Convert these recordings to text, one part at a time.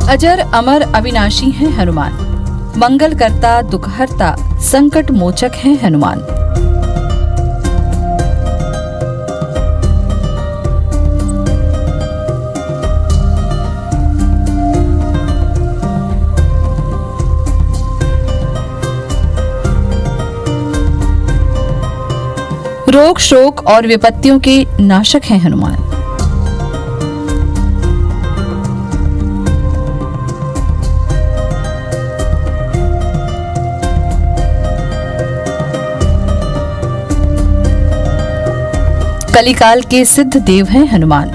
अजर अमर अविनाशी हैं हनुमान, मंगल करता दुखहरता संकट मोचक हैं हनुमान। रोग शोक और विपत्तियों के नाशक हैं हनुमान। कलिकाल के सिद्ध देव हैं हनुमान।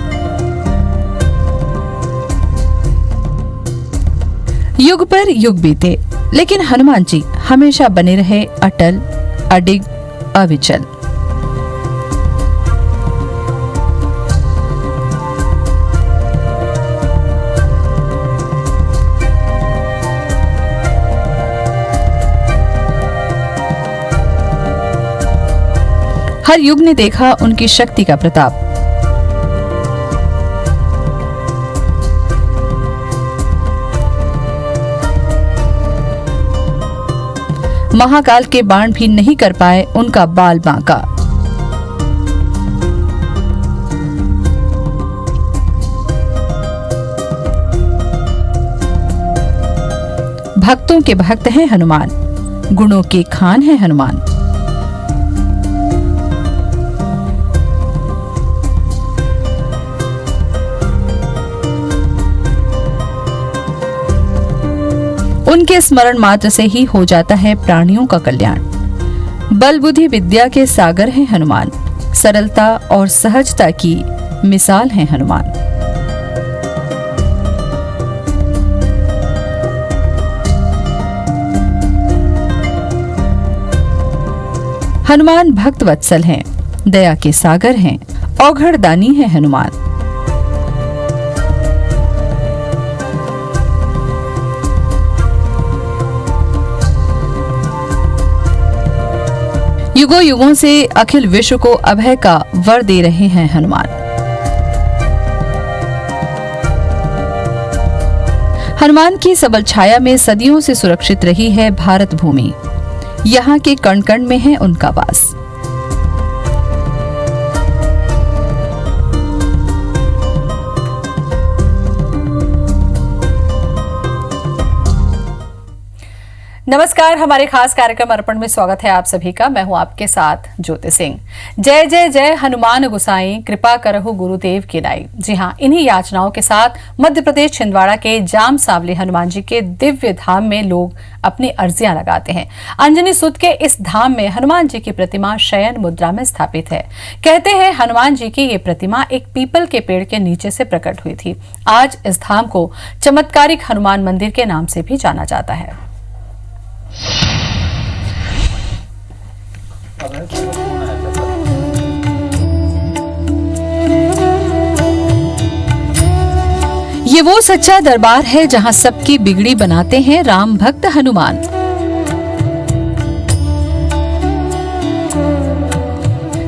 युग पर युग बीते, लेकिन हनुमान जी हमेशा बने रहे अटल, अडिग, अविचल। हर युग ने देखा उनकी शक्ति का प्रताप। महाकाल के बाण भी नहीं कर पाए उनका बाल बांका। भक्तों के भक्त हैं हनुमान, गुणों के खान हैं हनुमान। उनके स्मरण मात्र से ही हो जाता है प्राणियों का कल्याण। बल बुद्धि विद्या के सागर हैं हनुमान, सरलता और सहजता की मिसाल हैं हनुमान। हनुमान भक्त वत्सल हैं, दया के सागर हैं, औघड़ दानी हैं हनुमान। युगों युगों से अखिल विश्व को अभय का वर दे रहे हैं हनुमान। हनुमान की सबल छाया में सदियों से सुरक्षित रही है भारत भूमि। यहाँ के कण कण में है उनका वास। नमस्कार, हमारे खास कार्यक्रम अर्पण में स्वागत है आप सभी का। मैं हूं आपके साथ ज्योति सिंह। जय जय जय हनुमान गोसाई, कृपा करहु गुरुदेव की नाई। जी हां, इन्हीं याचनाओं के साथ मध्य प्रदेश छिंदवाड़ा के जाम सांवले हनुमान जी के दिव्य धाम में लोग अपनी अर्जियां लगाते हैं। अंजनी सुत के इस धाम में हनुमान जी की प्रतिमा शयन मुद्रा में स्थापित है। कहते हैं हनुमान जी की ये प्रतिमा एक पीपल के पेड़ के नीचे से प्रकट हुई थी। आज इस धाम को चमत्कारिक हनुमान मंदिर के नाम से भी जाना जाता है। ये वो सच्चा दरबार है जहां सबकी बिगड़ी बनाते हैं राम भक्त हनुमान।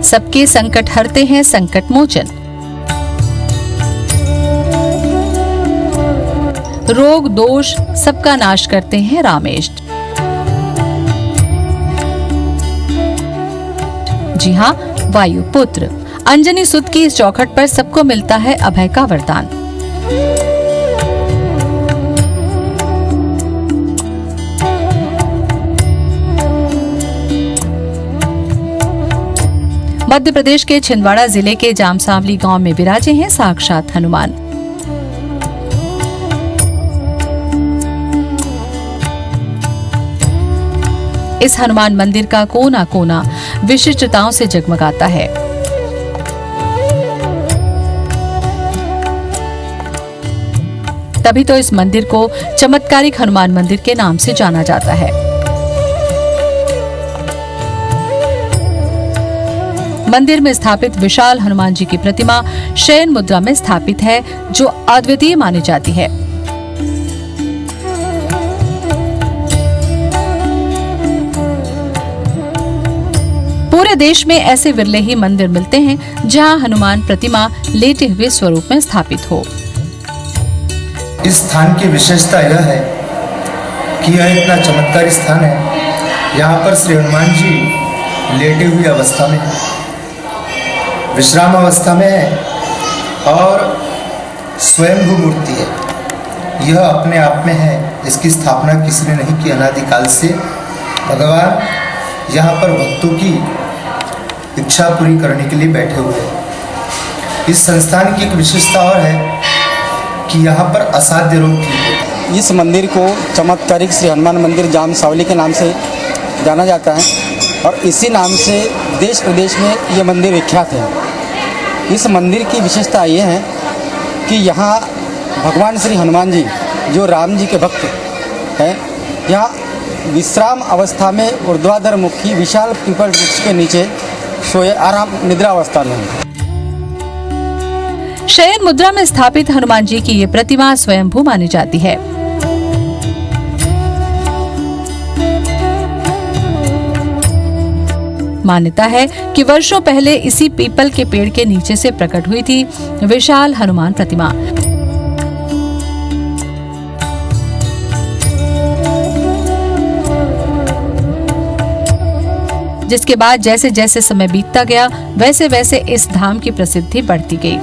सबके संकट हरते हैं संकट मोचन। रोग दोष सबका नाश करते हैं रामेष्ट। जी हाँ, वायुपुत्र अंजनी सुत की इस चौखट पर सबको मिलता है अभय का वरदान। मध्य प्रदेश के छिंदवाड़ा जिले के जामसावली गांव में विराजे हैं साक्षात हनुमान। इस हनुमान मंदिर का कोना कोना विशिष्टताओं से जगमगाता है। तभी तो इस मंदिर को चमत्कारिक हनुमान मंदिर के नाम से जाना जाता है। मंदिर में स्थापित विशाल हनुमान जी की प्रतिमा शयन मुद्रा में स्थापित है, जो अद्वितीय मानी जाती है। पूरे देश में ऐसे विरले ही मंदिर मिलते हैं जहां हनुमान प्रतिमा लेटे हुए स्वरूप में स्थापित हो। इस स्थान की विशेषता यह है कि यह इतना चमत्कारी स्थान है। यहाँ पर श्री हनुमान जी लेटे हुई अवस्था में, विश्राम अवस्था में है और स्वयंभू मूर्ति है। यह अपने आप में है, इसकी स्थापना किसी ने नहीं की। अनादिकाल से भगवान यहाँ पर भक्तों की इच्छा पूरी करने के लिए बैठे हुए हैं। इस संस्थान की एक विशेषता और है कि यहाँ पर असाध्य रोग ठीक होते हैं। इस मंदिर को चमत्कारिक श्री हनुमान मंदिर जाम सावली के नाम से जाना जाता है और इसी नाम से देश प्रदेश में ये मंदिर विख्यात है। इस मंदिर की विशेषता ये है कि यहाँ भगवान श्री हनुमान जी जो राम जी के भक्त हैं, यहाँ विश्राम अवस्था में ऊर्ध्वाधर मुखी विशाल पीपल वृक्ष के नीचे सोए आराम निद्रा अवस्था में हैं। शयन मुद्रा में स्थापित हनुमान जी की ये प्रतिमा स्वयंभू मानी जाती है। मान्यता है कि वर्षों पहले इसी पीपल के पेड़ के नीचे से प्रकट हुई थी विशाल हनुमान प्रतिमा। जिसके बाद जैसे जैसे समय बीतता गया वैसे वैसे इस धाम की प्रसिद्धि बढ़ती गई।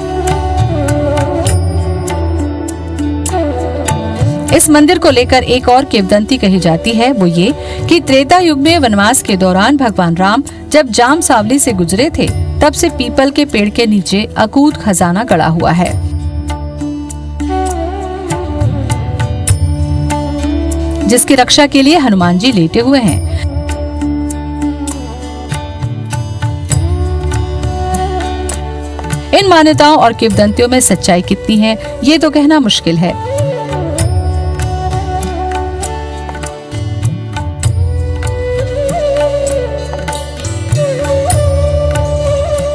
इस मंदिर को लेकर एक और किंवदंती कही जाती है, वो ये कि त्रेता युग में वनवास के दौरान भगवान राम जब जाम सावली से गुजरे थे, तब से पीपल के पेड़ के नीचे अकूत खजाना गड़ा हुआ है। जिसकी रक्षा के लिए हनुमान जी लेटे हुए हैं। इन मान्यताओं और किंवदंतियों में सच्चाई कितनी है, ये तो कहना मुश्किल है।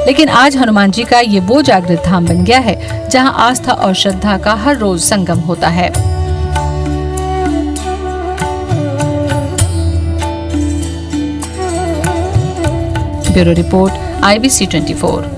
लेकिन आज हनुमान जी का ये वो जागृत धाम बन गया है जहां आस्था और श्रद्धा का हर रोज संगम होता है। Bureau report, IBC 24।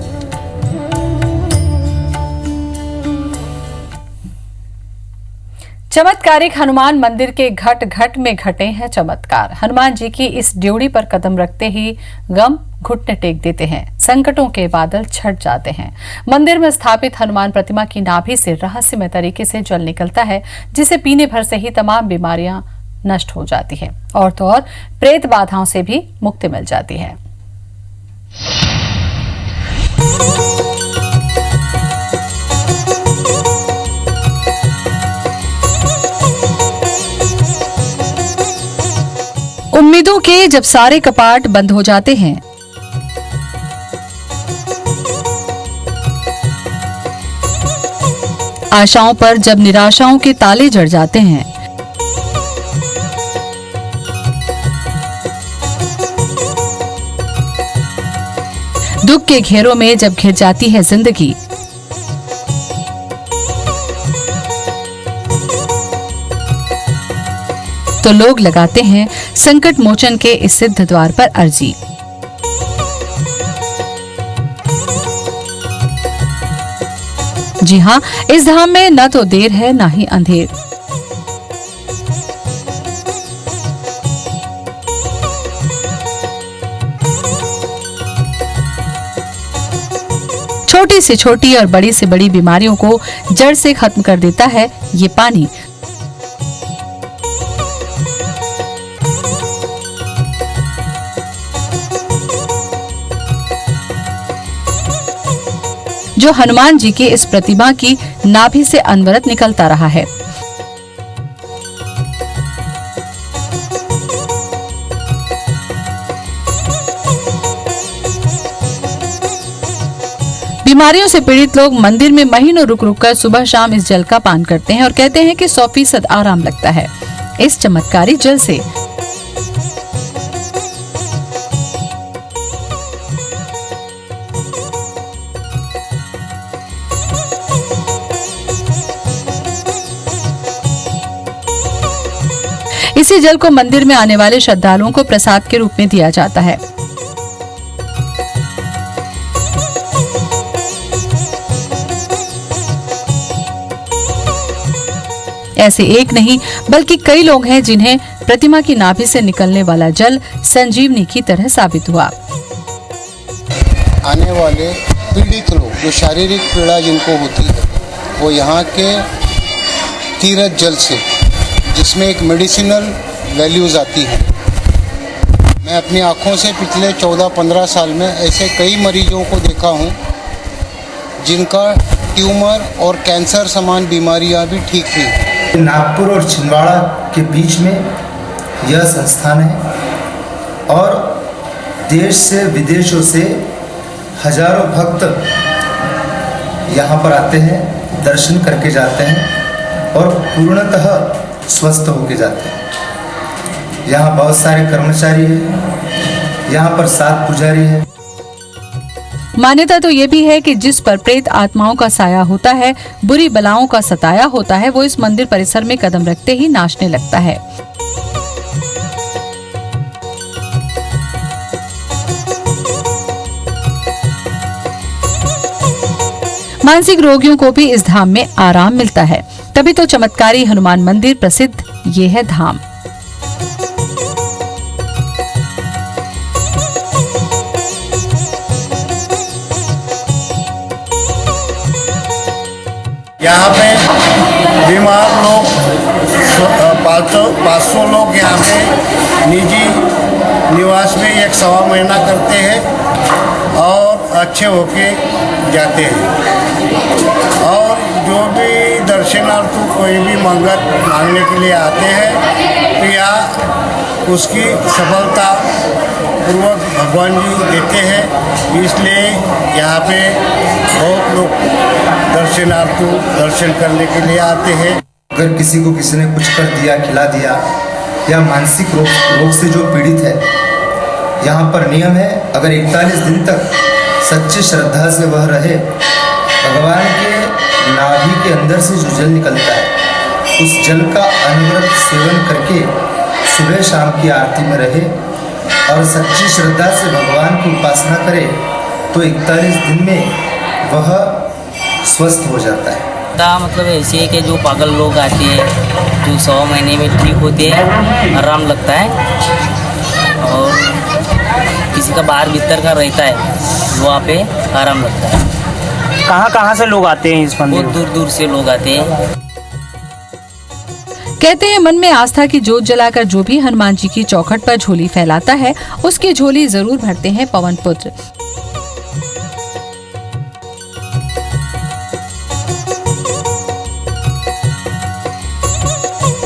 चमत्कारिक हनुमान मंदिर के घट घट में घटे हैं चमत्कार। हनुमान जी की इस ड्योढ़ी पर कदम रखते ही गम घुटने टेक देते हैं, संकटों के बादल छट जाते हैं। मंदिर में स्थापित हनुमान प्रतिमा की नाभि से रहस्यमय तरीके से जल निकलता है, जिसे पीने भर से ही तमाम बीमारियां नष्ट हो जाती है और तो और प्रेत बाधाओं से भी मुक्ति मिल जाती है। उम्मीदों के जब सारे कपाट बंद हो जाते हैं, आशाओं पर जब निराशाओं के ताले जड़ जाते हैं, दुख के घेरों में जब घिर जाती है जिंदगी, तो लोग लगाते हैं संकट मोचन के इस सिद्ध द्वार पर अर्जी। जी हां, इस धाम में न तो देर है न ही अंधेर। छोटी से छोटी और बड़ी से बड़ी बीमारियों को जड़ से खत्म कर देता है ये पानी। जो हनुमान जी की इस प्रतिमा की नाभि से अनवरत निकलता रहा है। बीमारियों से पीड़ित लोग मंदिर में महीनों रुक रुक कर सुबह शाम इस जल का पान करते हैं और कहते हैं कि 100% आराम लगता है इस चमत्कारी जल से। इसी जल को मंदिर में आने वाले श्रद्धालुओं को प्रसाद के रूप में दिया जाता है। ऐसे एक नहीं बल्कि कई लोग हैं जिन्हें प्रतिमा की नाभि से निकलने वाला जल संजीवनी की तरह साबित हुआ। आने वाले पीड़ित लोग जो शारीरिक पीड़ा जिनको होती है वो यहाँ के तीर्थ जल से, जिसमें एक मेडिसिनल वैल्यूज़ आती हैं, मैं अपनी आँखों से पिछले 14-15 साल में ऐसे कई मरीजों को देखा हूँ जिनका ट्यूमर और कैंसर समान बीमारियाँ भी ठीक हुई। नागपुर और छिंदवाड़ा के बीच में यह संस्थान है और देश से विदेशों से हजारों भक्त यहाँ पर आते हैं, दर्शन करके जाते हैं और पूर्णतः स्वस्थ होके जाते हैं। यहाँ बहुत सारे कर्मचारी हैं, यहाँ पर 7 पुजारी हैं। मान्यता तो ये भी है कि जिस पर प्रेत आत्माओं का साया होता है, बुरी बलाओं का सताया होता है, वो इस मंदिर परिसर में कदम रखते ही नाचने लगता है। मानसिक रोगियों को भी इस धाम में आराम मिलता है, तभी तो चमत्कारी हनुमान मंदिर प्रसिद्ध ये है धाम। यहाँ पे बीमार लोग 500 लोग यहाँ पे निजी निवास में 1-1.25 महीना करते हैं और अच्छे होके जाते हैं। और जो भी दर्शनार्थी कोई भी मंगत मांगने के लिए आते हैं तो यहाँ उसकी सफलता पूर्वक भगवान जी देते हैं। इसलिए यहाँ पे बहुत लोग दर्शनार्थी दर्शन करने के लिए आते हैं। अगर किसी को किसी ने कुछ कर दिया, खिला दिया या मानसिक रोग से जो पीड़ित है, यहाँ पर नियम है, अगर 41 दिन तक सच्ची श्रद्धा से वह रहे, भगवान के नाभि के अंदर से जो जल निकलता है उस जल का अनवरत सेवन करके सुबह शाम की आरती में रहे और सच्ची श्रद्धा से भगवान की उपासना करे तो 41 दिन में वह स्वस्थ हो जाता है। मतलब ऐसे है कि जो पागल लोग आते हैं, जो 100 महीने में ठीक होते हैं, आराम लगता है। और किसी का बाहर भीतर का रहता है, वहाँ पे आराम लगता है। कहाँ से लोग आते हैं इस मंदिर? बहुत दूर दूर से लोग आते हैं। कहते हैं मन में आस्था की जोत जलाकर जो भी हनुमान जी की चौखट पर झोली फैलाता है, उसकी झोली जरूर भरते हैं पवन पुत्र।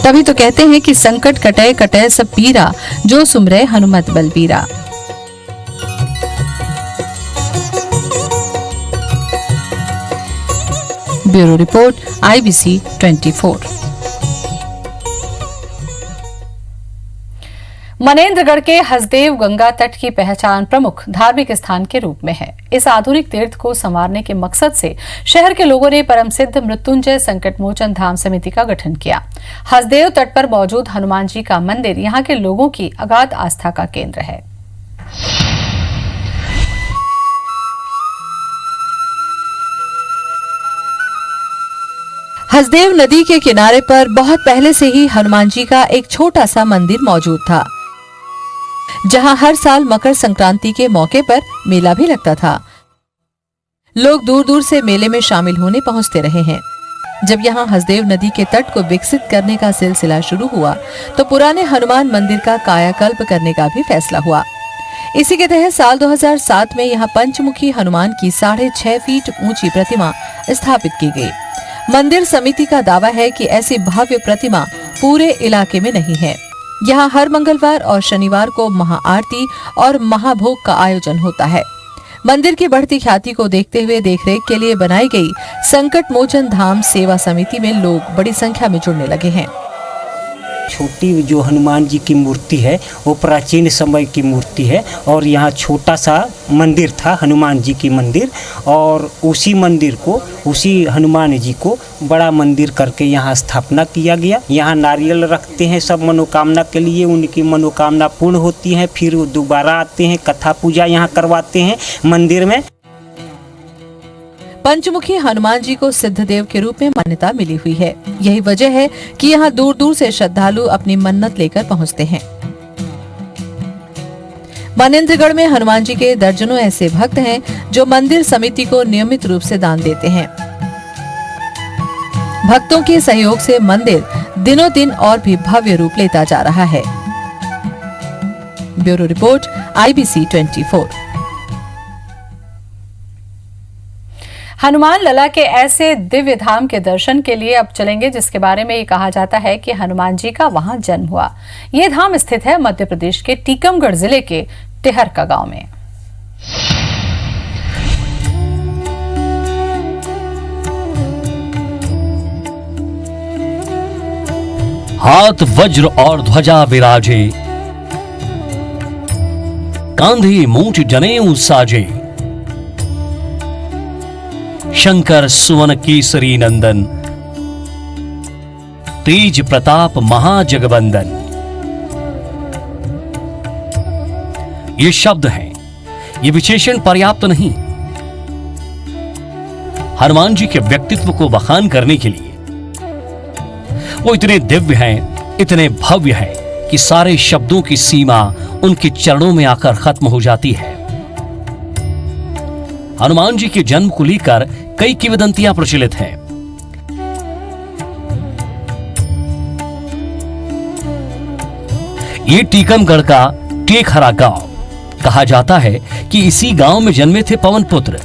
तभी तो कहते हैं कि संकट कटे कटे सब पीरा, जो सुमरे हनुमत बलबीरा। Bureau report, IBC 24। मनेंद्रगढ़ के हसदेव गंगा तट की पहचान प्रमुख धार्मिक स्थान के रूप में है। इस आधुनिक तीर्थ को संवारने के मकसद से शहर के लोगों ने परम सिद्ध मृत्युंजय संकट मोचन धाम समिति का गठन किया। हसदेव तट पर मौजूद हनुमान जी का मंदिर यहाँ के लोगों की अगाध आस्था का केंद्र है। हसदेव नदी के किनारे पर बहुत पहले से ही हनुमान जी का एक छोटा सा मंदिर मौजूद था, जहां हर साल मकर संक्रांति के मौके पर मेला भी लगता था। लोग दूर दूर से मेले में शामिल होने पहुंचते रहे हैं। जब यहां हसदेव नदी के तट को विकसित करने का सिलसिला शुरू हुआ तो पुराने हनुमान मंदिर का कायाकल्प करने का भी फैसला हुआ। इसी के तहत साल 2007 में यहां पंचमुखी हनुमान की 6.5 फीट ऊंची प्रतिमा स्थापित की गई। मंदिर समिति का दावा है कि ऐसी भव्य प्रतिमा पूरे इलाके में नहीं है। यहाँ हर मंगलवार और शनिवार को महाआरती और महाभोग का आयोजन होता है। मंदिर की बढ़ती ख्याति को देखते हुए देखरेख के लिए बनाई गई संकट मोचन धाम सेवा समिति में लोग बड़ी संख्या में जुड़ने लगे हैं। छोटी जो हनुमान जी की मूर्ति है वो प्राचीन समय की मूर्ति है और यहाँ छोटा सा मंदिर था हनुमान जी की मंदिर, और उसी मंदिर को, उसी हनुमान जी को बड़ा मंदिर करके यहाँ स्थापना किया गया। यहाँ नारियल रखते हैं सब मनोकामना के लिए, उनकी मनोकामना पूर्ण होती है, फिर वो दोबारा आते हैं, कथा पूजा यहाँ करवाते हैं मंदिर में। पंचमुखी हनुमान जी को सिद्धदेव के रूप में मान्यता मिली हुई है। यही वजह है कि यहाँ दूर दूर से श्रद्धालु अपनी मन्नत लेकर पहुँचते हैं। मनेंद्रगढ़ में हनुमान जी के दर्जनों ऐसे भक्त हैं जो मंदिर समिति को नियमित रूप से दान देते हैं। भक्तों के सहयोग से मंदिर दिनों दिन और भी भव्य रूप लेता जा रहा है। Bureau report IBC 24। हनुमान लला के ऐसे दिव्य धाम के दर्शन के लिए अब चलेंगे जिसके बारे में ये कहा जाता है कि हनुमान जी का वहां जन्म हुआ। ये धाम स्थित है मध्य प्रदेश के टीकमगढ़ जिले के टेहरका गांव में। हाथ वज्र और ध्वजा विराजे, कांधे मूठ जनेऊ साजे, शंकर सुवन केसरी नंदन, तेज प्रताप महाजगबंदन। ये शब्द हैं, ये विशेषण पर्याप्त नहीं। हनुमान जी के व्यक्तित्व को बखान करने के लिए वो इतने दिव्य हैं, इतने भव्य हैं कि सारे शब्दों की सीमा उनके चरणों में आकर खत्म हो जाती है। हनुमान जी के जन्म को लेकर कई किंवदंतियां प्रचलित हैं। ये टीकमगढ़ का टेकहरा गांव, कहा जाता है कि इसी गांव में जन्मे थे पवन पुत्र।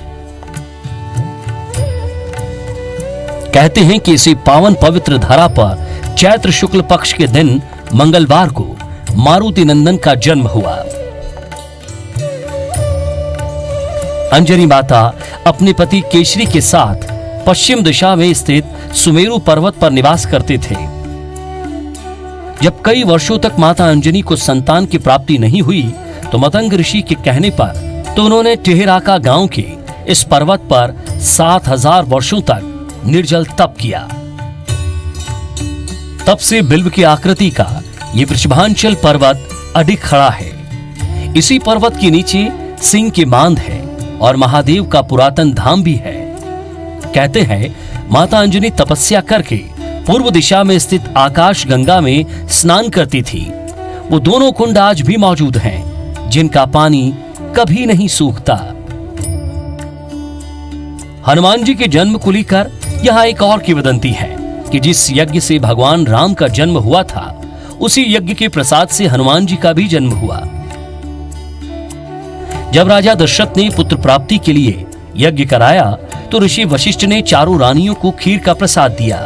कहते हैं कि इसी पावन पवित्र धरा पर चैत्र शुक्ल पक्ष के दिन मंगलवार को मारुति नंदन का जन्म हुआ। अंजनी माता अपने पति केशरी के साथ पश्चिम दिशा में स्थित सुमेरु पर्वत पर निवास करते थे। जब कई वर्षों तक माता अंजनी को संतान की प्राप्ति नहीं हुई तो मतंग ऋषि के कहने पर तो उन्होंने टेहराका गांव के इस पर्वत पर 7000 वर्षों तक निर्जल तप किया। तब से बिल्व की आकृति का ये वृषभांचल पर्वत अडिग खड़ा है। इसी पर्वत के नीचे सिंह की मांद है और महादेव का पुरातन धाम भी है। कहते हैं माता अंजनी तपस्या करके पूर्व दिशा में स्थित आकाश गंगा में स्नान करती थी। वो दोनों कुंड आज भी मौजूद हैं, जिनका पानी कभी नहीं सूखता। हनुमान जी के जन्म को लेकर यहाँ एक और किंवदंती है कि जिस यज्ञ से भगवान राम का जन्म हुआ था, उसी यज्ञ के प्रसाद से हनुमान जी का भी जन्म हुआ। जब राजा दशरथ ने पुत्र प्राप्ति के लिए यज्ञ कराया तो ऋषि वशिष्ठ ने चारों रानियों को खीर का प्रसाद दिया।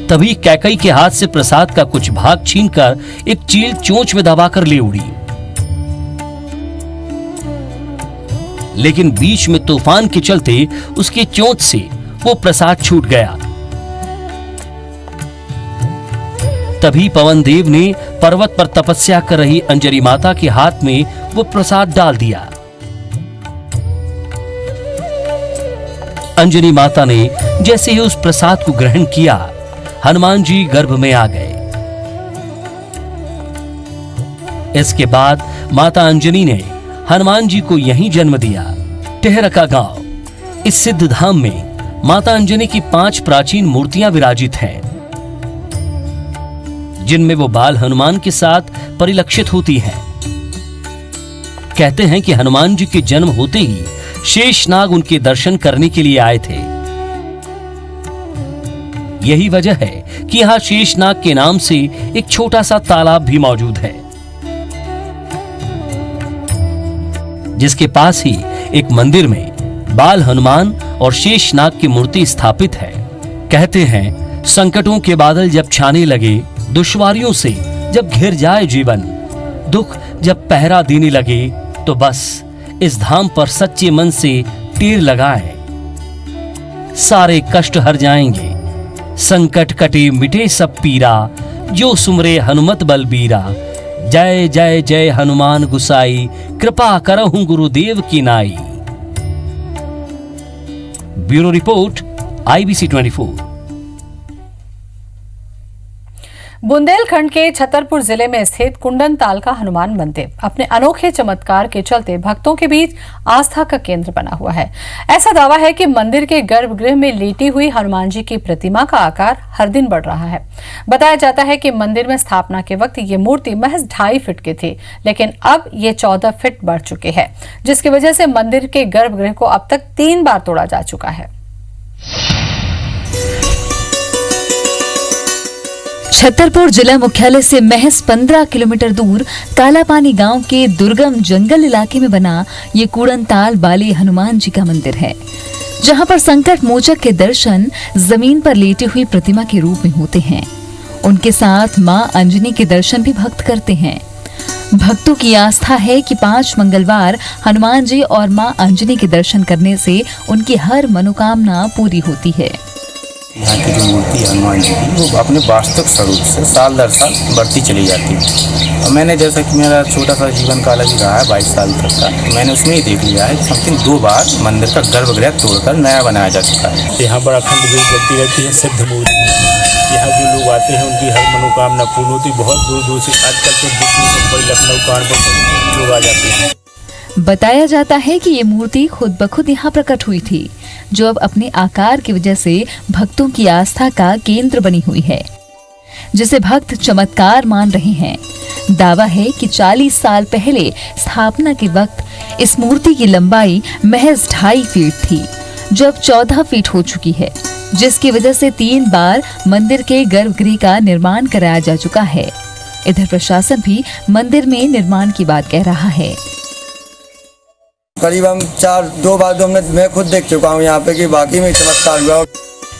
तभी कैकई के हाथ से प्रसाद का कुछ भाग छीनकर एक चील चोंच में दबाकर ले उड़ी, लेकिन बीच में तूफान के चलते उसकी चोंच से वो प्रसाद छूट गया। तभी पवन देव ने पर्वत पर तपस्या कर रही अंजनी माता के हाथ में वो प्रसाद डाल दिया। अंजनी माता ने जैसे ही उस प्रसाद को ग्रहण किया, हनुमान जी गर्भ में आ गए। इसके बाद माता अंजनी ने हनुमान जी को यहीं जन्म दिया। टेहरका गांव, इस सिद्ध धाम में माता अंजनी की 5 प्राचीन मूर्तियां विराजित हैं, जिनमें वो बाल हनुमान के साथ परिलक्षित होती हैं। कहते हैं कि हनुमान जी के जन्म होते ही शेषनाग उनके दर्शन करने के लिए आए थे। यही वजह है कि यहां शेषनाग के नाम से एक छोटा सा तालाब भी मौजूद है, जिसके पास ही एक मंदिर में बाल हनुमान और शेषनाग की मूर्ति स्थापित है। कहते हैं संकटों के बादल जब छाने लगे, दुश्वारियों से जब घिर जाए जीवन, दुख जब पहरा देने लगे, तो बस इस धाम पर सच्चे मन से तीर लगाएं, सारे कष्ट हर जाएंगे। संकट कटे मिटे सब पीरा, जो सुमरे हनुमत बलबीरा। जय जय जय हनुमान गुसाई, कृपा करहु गुरुदेव की नाई। Bureau report IBC 24। बुंदेलखंड के छतरपुर जिले में स्थित कुंडन ताल का हनुमान मंदिर अपने अनोखे चमत्कार के चलते भक्तों के बीच आस्था का केंद्र बना हुआ है। ऐसा दावा है कि मंदिर के गर्भगृह में लेटी हुई हनुमान जी की प्रतिमा का आकार हर दिन बढ़ रहा है। बताया जाता है कि मंदिर में स्थापना के वक्त ये मूर्ति महज 2.5 फीट की थी, लेकिन अब ये 14 फीट बढ़ चुके हैं, जिसकी वजह से मंदिर के गर्भगृह को अब तक 3 बार तोड़ा जा चुका है। छतरपुर जिला मुख्यालय से महज 15 किलोमीटर दूर कालापानी गांव के दुर्गम जंगल इलाके में बना ये कुड़नताल बाली हनुमान जी का मंदिर है, जहां पर संकट मोचक के दर्शन जमीन पर लेटी हुई प्रतिमा के रूप में होते हैं। उनके साथ मां अंजनी के दर्शन भी भक्त करते हैं। भक्तों की आस्था है कि 5 मंगलवार हनुमान जी और मां अंजनी के दर्शन करने से उनकी हर मनोकामना पूरी होती है। यहाँ की जो मूर्ति है हनुमान जी की, वो अपने वास्तविक स्वरूप से साल दर साल बढ़ती चली जाती है। और मैंने, जैसा कि मेरा छोटा सा जीवन काल अभी रहा है 22 साल तक का, मैंने उसमें ही देख लिया है समथिंग 2 बार मंदिर का गर्भगृह तोड़कर नया बनाया जा चुका है। यहाँ पर अखंड ज्योत जलती रहती है, सिद्ध मूर्ति। यहाँ जो लोग आते हैं उनकी हर मनोकामना पूर्ण होती है। बहुत दूर दूर से आजकल तो दिल्ली, मुंबई, लखनऊ, कानपुर लोग आ जाते हैं। बताया जाता है कि ये मूर्ति खुद ब खुद यहाँ प्रकट हुई थी, जो अब अपने आकार की वजह से भक्तों की आस्था का केंद्र बनी हुई है, जिसे भक्त चमत्कार मान रहे हैं। दावा है कि 40 साल पहले स्थापना के वक्त इस मूर्ति की लंबाई महज 2.5 फीट थी, जो अब 14 फीट हो चुकी है, जिसकी वजह से 3 बार मंदिर के गर्भगृह का निर्माण कराया जा चुका है। इधर प्रशासन भी मंदिर में निर्माण की बात कह रहा है। करीब हम 2 बार तो मैं खुद देख चुका हूँ यहाँ पे कि बाकी में चमत्कार हुआ।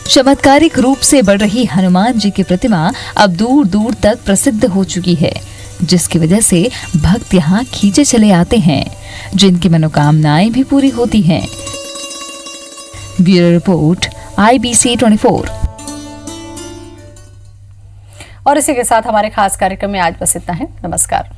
चमत्कारिक रूप से बढ़ रही हनुमान जी की प्रतिमा अब दूर दूर तक प्रसिद्ध हो चुकी है, जिसकी वजह से भक्त यहाँ खींचे चले आते हैं, जिनकी मनोकामनाएं भी पूरी होती हैं। Bureau report, IBC 24। और इसी के साथ हमारे खास कार्यक्रम में आज बस इतना है। नमस्कार।